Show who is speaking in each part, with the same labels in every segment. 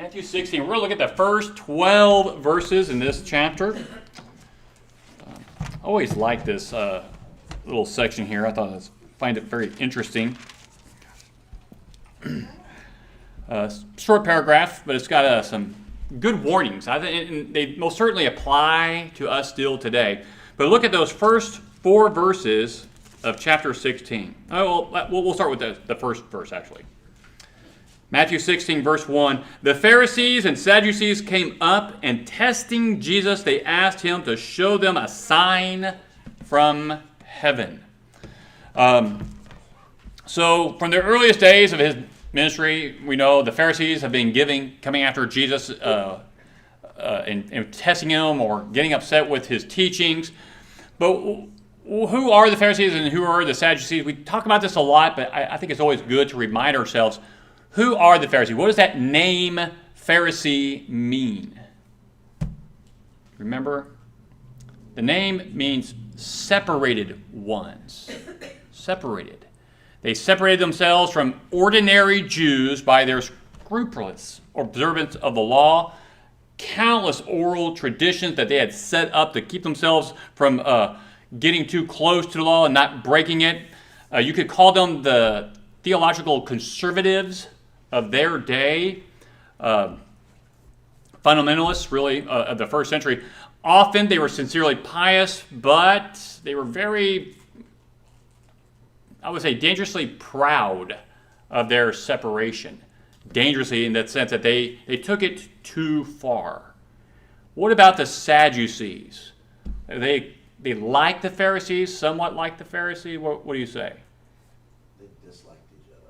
Speaker 1: Matthew 16. We're going to look at the first 12 verses in this chapter. I always like this little section here. I find it very interesting. Short paragraph, but it's got some good warnings. I think they most certainly apply to us still today. But look at those first 4 verses of chapter 16. We'll start with the first verse, actually. Matthew 16, verse 1. The Pharisees and Sadducees came up, and testing Jesus, they asked him to show them a sign from heaven. So from the earliest days of his ministry, we know the Pharisees have been coming after Jesus and testing him or getting upset with his teachings. But who are the Pharisees and who are the Sadducees? We talk about this a lot, but I think it's always good to remind ourselves, who are the Pharisees? What does that name Pharisee mean? Remember? The name means separated ones. Separated. They separated themselves from ordinary Jews by their scrupulous observance of the law, countless oral traditions that they had set up to keep themselves from getting too close to the law and not breaking it. You could call them the theological conservatives of their day, fundamentalists, really, of the first century. Often they were sincerely pious, but they were very, I would say, dangerously proud of their separation. Dangerously in that sense that they took it too far. What about the Sadducees? They like the Pharisees, somewhat like the Pharisee. What do you say?
Speaker 2: They disliked each other.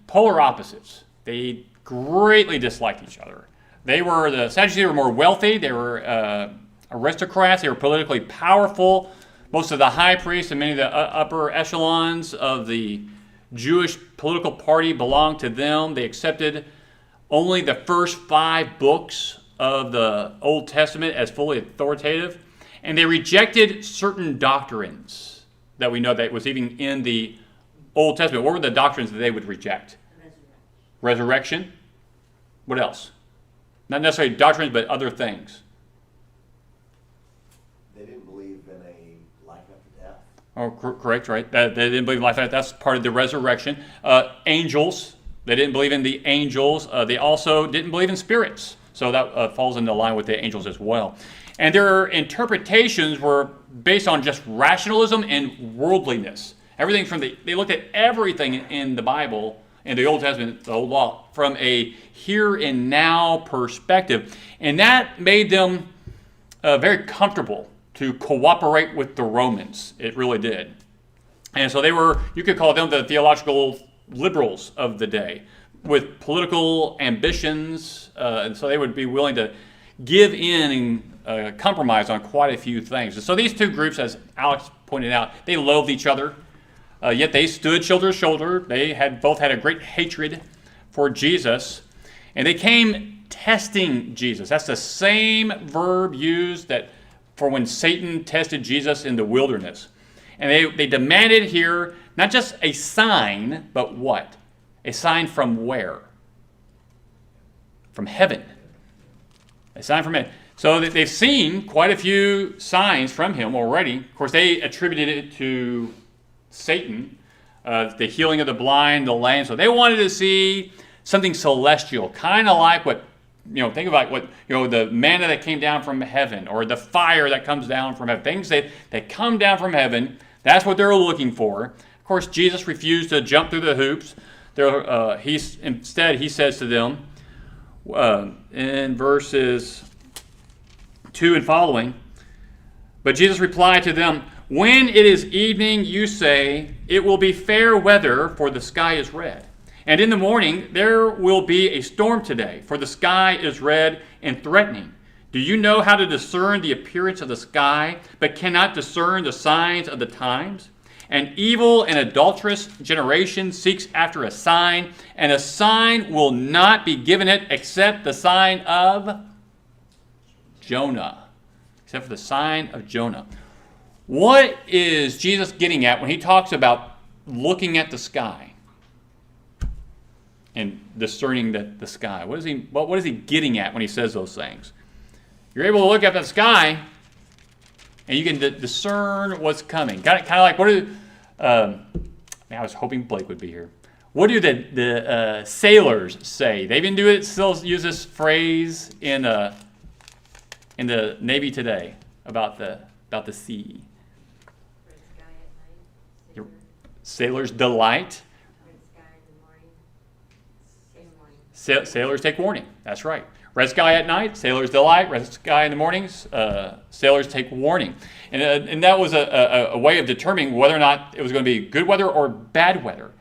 Speaker 1: Polar opposites. They greatly disliked each other. The Sadducees were more wealthy. They were aristocrats. They were politically powerful. Most of the high priests and many of the upper echelons of the Jewish political party belonged to them. They accepted only the first 5 books of the Old Testament as fully authoritative. And they rejected certain doctrines that we know that was even in the Old Testament. What were the doctrines that they would reject? Resurrection. What else? Not necessarily doctrines, but other things.
Speaker 2: They didn't believe in a life after death.
Speaker 1: Oh, correct, right? They didn't believe in life after death. That's part of the resurrection. Angels. They didn't believe in the angels. They also didn't believe in spirits. So that falls into line with the angels as well. And their interpretations were based on just rationalism and worldliness. Everything they looked at everything in the Bible, in the Old Testament, the Old Law, from a here and now perspective. And that made them very comfortable to cooperate with the Romans. It really did. And so you could call them the theological liberals of the day with political ambitions. And so they would be willing to give in and compromise on quite a few things. And so these two groups, as Alex pointed out, they loathed each other, yet they stood shoulder to shoulder. They both had a great hatred for Jesus, and they came testing Jesus. That's the same verb used for when Satan tested Jesus in the wilderness. And they demanded here not just a sign, but what? A sign from where? From heaven. A sign from heaven. So they've seen quite a few signs from him already. Of course, they attributed it to Satan, the healing of the blind, the lame. So they wanted to see something celestial, kind of like think about the manna that came down from heaven, or the fire that comes down from heaven. Things that come down from heaven, that's what they're looking for. Of course, Jesus refused to jump through the hoops. Instead, he says to them, in verses 2 and following, but Jesus replied to them, when it is evening, you say, it will be fair weather, for the sky is red. And in the morning, there will be a storm today, for the sky is red and threatening. Do you know how to discern the appearance of the sky, but cannot discern the signs of the times? An evil and adulterous generation seeks after a sign, and a sign will not be given it except the sign of Jonah. Except for the sign of Jonah. What is Jesus getting at when he talks about looking at the sky? and discerning the sky. What is he getting at when he says those things? You're able to look up at the sky, and you can discern what's coming. Kind of like, I was hoping Blake would be here. What do the sailors say? They even still use this phrase in the Navy today about the sea.
Speaker 3: Red sky at night.
Speaker 1: Sailors delight.
Speaker 3: Red sky in the morning.
Speaker 1: Sailors take warning. That's right. Red sky at night, sailors delight. Red sky in the mornings, sailors take warning. And that was a way of determining whether or not it was going to be good weather or bad weather.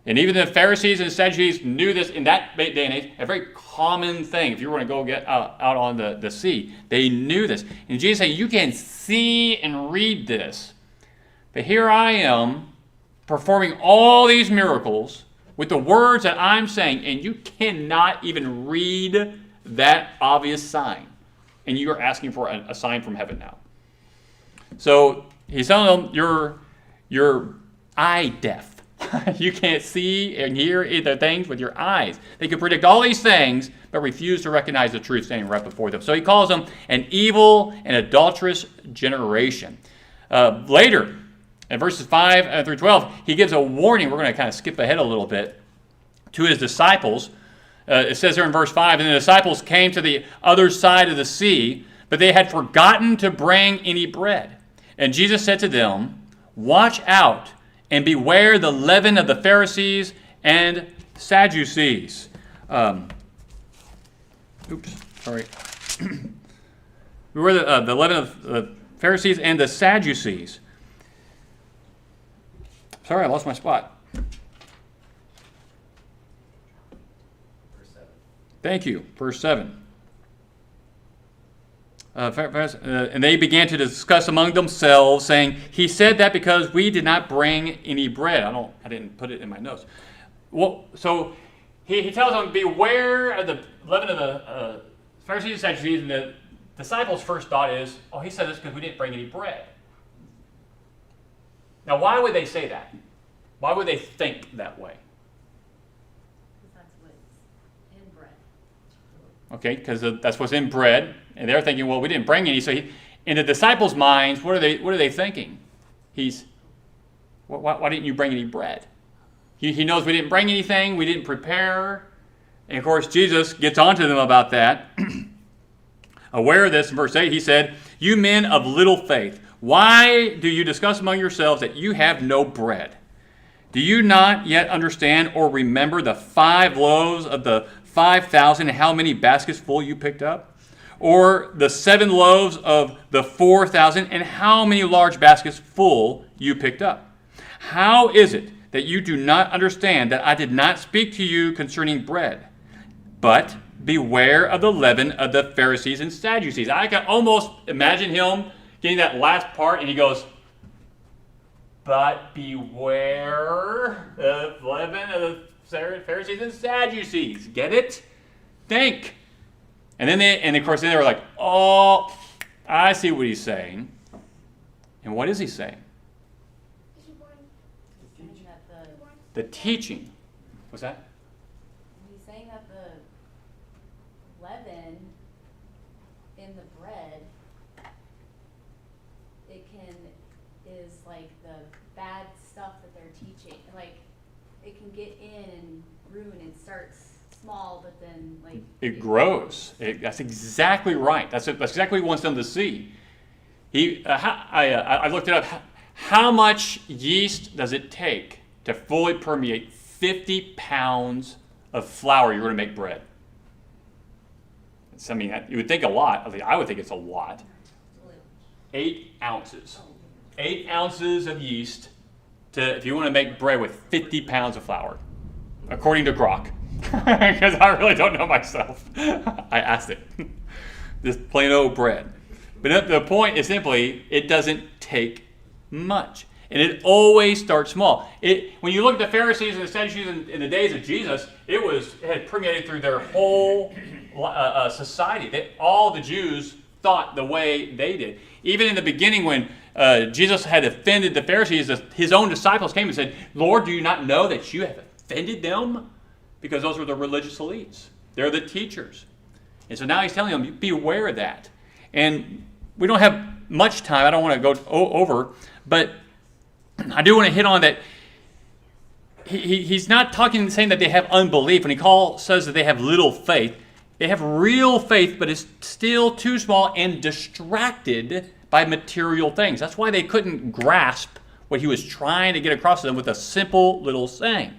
Speaker 1: And even the Pharisees and Sadducees knew this in that day and age, a very common thing. If you were going to go get out on the sea, they knew this. And Jesus said, you can see and read this. But here I am performing all these miracles with the words that I'm saying, and you cannot even read that obvious sign. And you are asking for a sign from heaven now. So he's telling them, you're eye deaf. You can't see and hear the things with your eyes. They can predict all these things, but refuse to recognize the truth standing right before them. So he calls them an evil and adulterous generation. Later, in verses 5 through 12, he gives a warning. We're going to kind of skip ahead a little bit to his disciples. It says there in verse 5, and the disciples came to the other side of the sea, but they had forgotten to bring any bread. And Jesus said to them, watch out and beware the leaven of the Pharisees and Sadducees. Beware the leaven of the Pharisees and the Sadducees. Sorry, I lost my spot.
Speaker 2: Verse 7.
Speaker 1: Thank you. Verse 7. And they began to discuss among themselves, saying, he said that because we did not bring any bread. I didn't put it in my notes. Well, so he tells them, beware of the leaven of the Pharisees and Sadducees. And the disciples' first thought is, oh, he said this because we didn't bring any bread. Now, why would they say that? Why would they think that way?
Speaker 3: Because that's what's in bread.
Speaker 1: Okay, because that's what's in bread. And they're thinking, well, we didn't bring any. So in the disciples' minds, what are they thinking? Why didn't you bring any bread? He knows we didn't bring anything. We didn't prepare. And, of course, Jesus gets on to them about that. Aware of this, in verse 8, he said, you men of little faith, why do you discuss among yourselves that you have no bread? Do you not yet understand or remember the 5 loaves of the 5,000 and how many baskets full you picked up? Or the 7 loaves of the 4,000 and how many large baskets full you picked up? How is it that you do not understand that I did not speak to you concerning bread? But beware of the leaven of the Pharisees and Sadducees. I can almost imagine him getting that last part, and he goes, but beware the leaven of the Pharisees and Sadducees. Get it? Think. And then of course they were like, oh, I see what he's saying. And what is he saying? The teaching. What's that?
Speaker 4: He's saying that the leaven in the bread, is like the bad stuff that they're teaching. Like, it can get in and ruin. It starts small, but then like
Speaker 1: it grows. That's exactly right. That's exactly what he wants them to see. I looked it up. How much yeast does it take to fully permeate 50 pounds of flour you're going to make bread? I mean, you would think a lot. I would think it's a lot. 8 ounces. 8 ounces of yeast if you want to make bread with 50 pounds of flour, according to Grok. Because I really don't know myself. I asked it. Just plain old bread. But the point is simply, it doesn't take much. And it always starts small. When you look at the Pharisees and the Sadducees in the days of Jesus, it had permeated through their whole society. All the Jews thought the way they did. Even in the beginning when Jesus had offended the Pharisees, his own disciples came and said, Lord, do you not know that you have offended them? because those are the religious elites. They're the teachers. And so now he's telling them, be aware of that. And we don't have much time. I don't want to go over, but I do want to hit on that. He's not saying that they have unbelief. When he says that they have little faith, they have real faith, but it's still too small and distracted by material things. That's why they couldn't grasp what he was trying to get across to them with a simple little saying.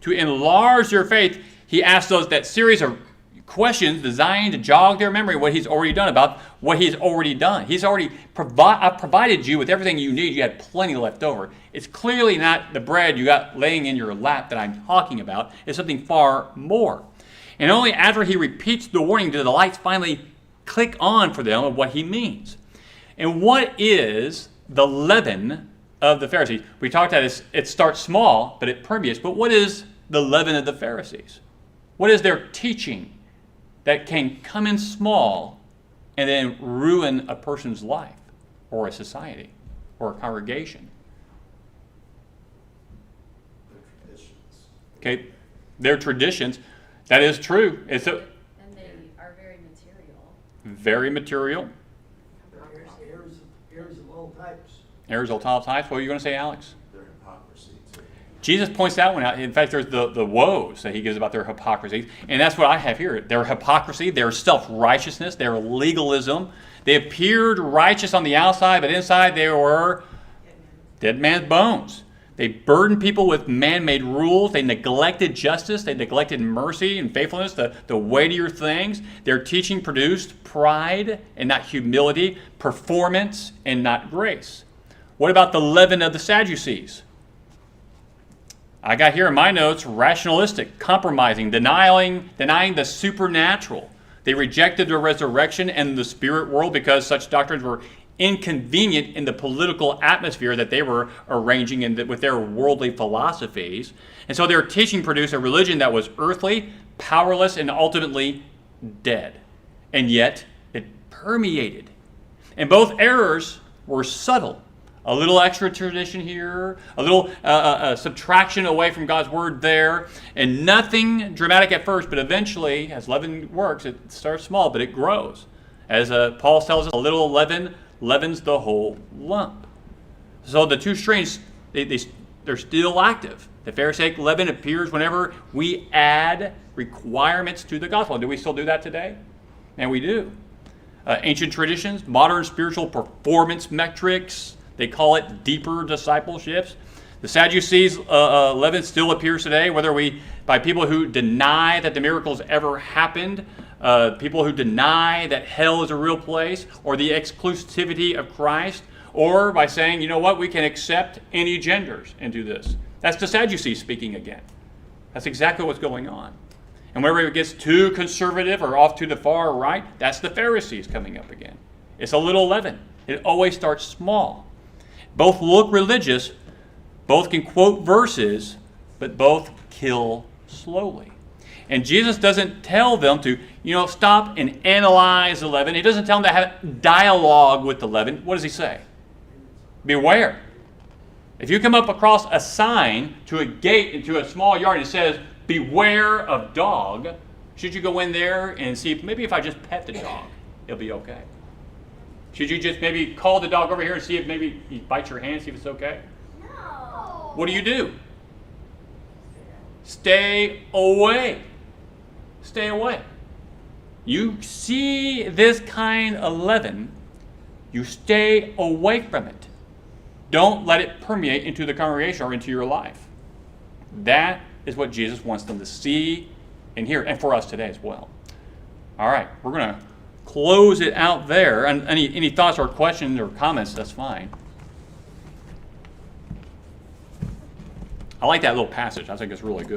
Speaker 1: To enlarge their faith, he asked that series of questions designed to jog their memory what he's already done about what he's already done. He's already provided you with everything you need. You had plenty left over. It's clearly not the bread you got laying in your lap that I'm talking about. It's something far more. And only after he repeats the warning do the lights finally click on for them of what he means. And what is the leaven of the Pharisees? We talked about this. It starts small, but it permeates. But what is the leaven of the Pharisees? What is their teaching that can come in small and then ruin a person's life or a society or a congregation?
Speaker 5: Their traditions.
Speaker 1: Okay, their traditions. That is true.
Speaker 4: And they are very material.
Speaker 1: Very material.
Speaker 5: Errors of all types.
Speaker 1: Errors of all types. What were you going to say, Alex?
Speaker 5: Their hypocrisy, too.
Speaker 1: Jesus points that one out. In fact, there's the woes that he gives about their hypocrisy. And that's what I have here. Their hypocrisy, their self-righteousness, their legalism. They appeared righteous on the outside, but inside they were dead man's bones. They burdened people with man-made rules. They neglected justice. They neglected mercy and faithfulness, the weightier things. Their teaching produced pride and not humility, performance and not grace. What about the leaven of the Sadducees? I got here in my notes, rationalistic, compromising, denying the supernatural. They rejected the resurrection and the spirit world because such doctrines were inconvenient in the political atmosphere that they were arranging with their worldly philosophies. And so their teaching produced a religion that was earthly, powerless, and ultimately dead. And yet it permeated. And both errors were subtle. A little extra tradition here, a little subtraction away from God's word there, and nothing dramatic at first, but eventually, as leaven works, it starts small, but it grows. As Paul tells us, a little leaven leavens the whole lump. So the two strains, they're still active. The Pharisaic leaven appears whenever we add requirements to the gospel. Do we still do that today? And we do. Ancient traditions, modern spiritual performance metrics, they call it deeper discipleships. The Sadducees' leaven still appears today, whether by people who deny that the miracles ever happened, people who deny that hell is a real place, or the exclusivity of Christ, or by saying, you know what, we can accept any genders into this. That's the Sadducees speaking again. That's exactly what's going on. And whenever it gets too conservative or off to the far right, that's the Pharisees coming up again. It's a little leaven. It always starts small. Both look religious, both can quote verses, but both kill slowly. And Jesus doesn't tell them to, stop and analyze the leaven. He doesn't tell them to have dialogue with the leaven. What does he say? Beware. If you come up across a sign to a gate into a small yard and it says, beware of dog, should you go in there and see if I just pet the dog, it'll be okay? Should you just maybe call the dog over here and see if maybe he bites your hand, see if it's okay?
Speaker 3: No.
Speaker 1: What do? Stay away. Stay away. You see this kind of leaven, you stay away from it. Don't let it permeate into the congregation or into your life. That is what Jesus wants them to see and hear, and for us today as well. All right, we're going to close it out there. And any thoughts or questions or comments, that's fine. I like that little passage. I think it's really good.